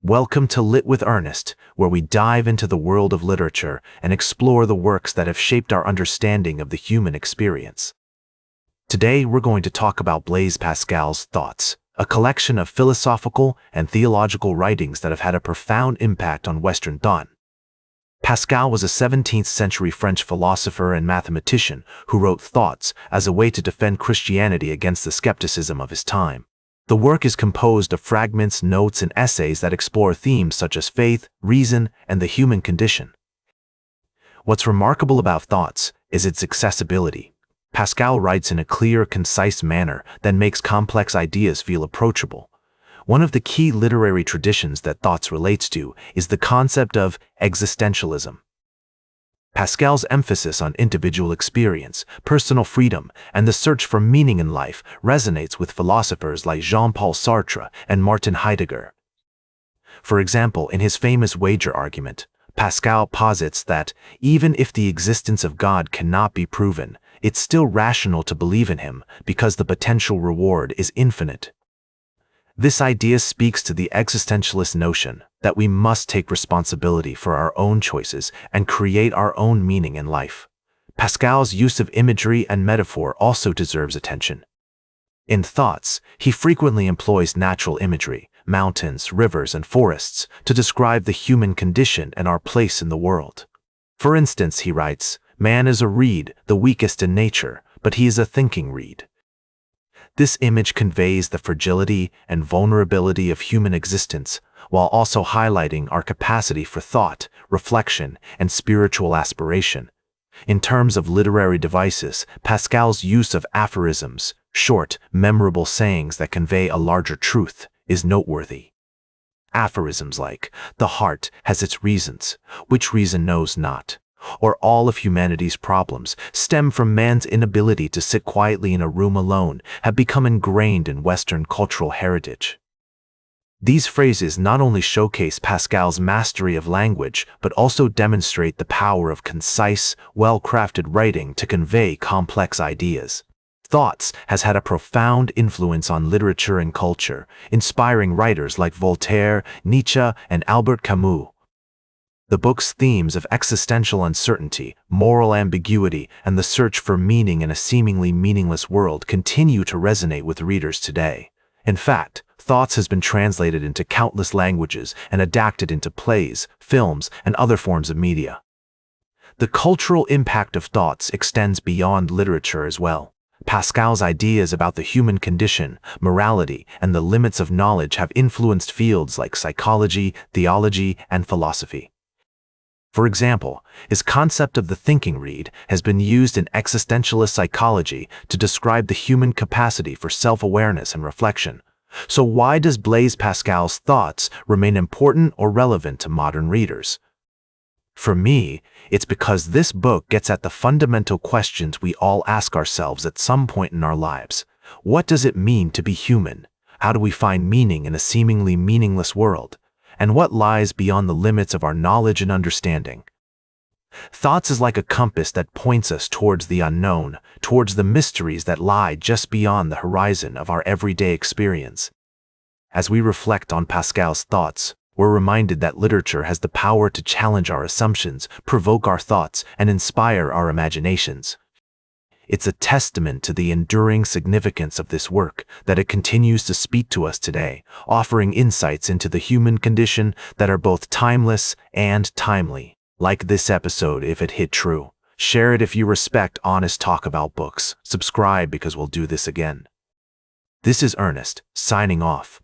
Welcome to Lit with Ernest, where we dive into the world of literature and explore the works that have shaped our understanding of the human experience. Today, we're going to talk about Blaise Pascal's Thoughts, a collection of philosophical and theological writings that have had a profound impact on Western thought. Pascal was a 17th-century French philosopher and mathematician who wrote Thoughts as a way to defend Christianity against the skepticism of his time. The work is composed of fragments, notes, and essays that explore themes such as faith, reason, and the human condition. What's remarkable about Thoughts is its accessibility. Pascal writes in a clear, concise manner that makes complex ideas feel approachable. One of the key literary traditions that Thoughts relates to is the concept of existentialism. Pascal's emphasis on individual experience, personal freedom, and the search for meaning in life resonates with philosophers like Jean-Paul Sartre and Martin Heidegger. For example, in his famous wager argument, Pascal posits that even if the existence of God cannot be proven, it's still rational to believe in him because the potential reward is infinite. This idea speaks to the existentialist notion that we must take responsibility for our own choices and create our own meaning in life. Pascal's use of imagery and metaphor also deserves attention. In Thoughts, he frequently employs natural imagery, mountains, rivers, and forests, to describe the human condition and our place in the world. For instance, he writes, "Man is a reed, the weakest in nature, but he is a thinking reed." This image conveys the fragility and vulnerability of human existence, while also highlighting our capacity for thought, reflection, and spiritual aspiration. In terms of literary devices, Pascal's use of aphorisms, short, memorable sayings that convey a larger truth, is noteworthy. Aphorisms like, "The heart has its reasons, which reason knows not," or "all of humanity's problems stem from man's inability to sit quietly in a room alone," have become ingrained in Western cultural heritage. These phrases not only showcase Pascal's mastery of language, but also demonstrate the power of concise, well-crafted writing to convey complex ideas. Thoughts has had a profound influence on literature and culture, inspiring writers like Voltaire, Nietzsche, and Albert Camus. The book's themes of existential uncertainty, moral ambiguity, and the search for meaning in a seemingly meaningless world continue to resonate with readers today. In fact, Thoughts has been translated into countless languages and adapted into plays, films, and other forms of media. The cultural impact of Thoughts extends beyond literature as well. Pascal's ideas about the human condition, morality, and the limits of knowledge have influenced fields like psychology, theology, and philosophy. For example, his concept of the thinking reed has been used in existentialist psychology to describe the human capacity for self-awareness and reflection. So why does Blaise Pascal's Thoughts remain important or relevant to modern readers? For me, it's because this book gets at the fundamental questions we all ask ourselves at some point in our lives. What does it mean to be human? How do we find meaning in a seemingly meaningless world? And what lies beyond the limits of our knowledge and understanding? Thoughts is like a compass that points us towards the unknown, towards the mysteries that lie just beyond the horizon of our everyday experience. As we reflect on Pascal's Thoughts, we're reminded that literature has the power to challenge our assumptions, provoke our thoughts, and inspire our imaginations. It's a testament to the enduring significance of this work that it continues to speak to us today, offering insights into the human condition that are both timeless and timely. Like this episode if it hit true. Share it if you respect honest talk about books. Subscribe because we'll do this again. This is Ernest, signing off.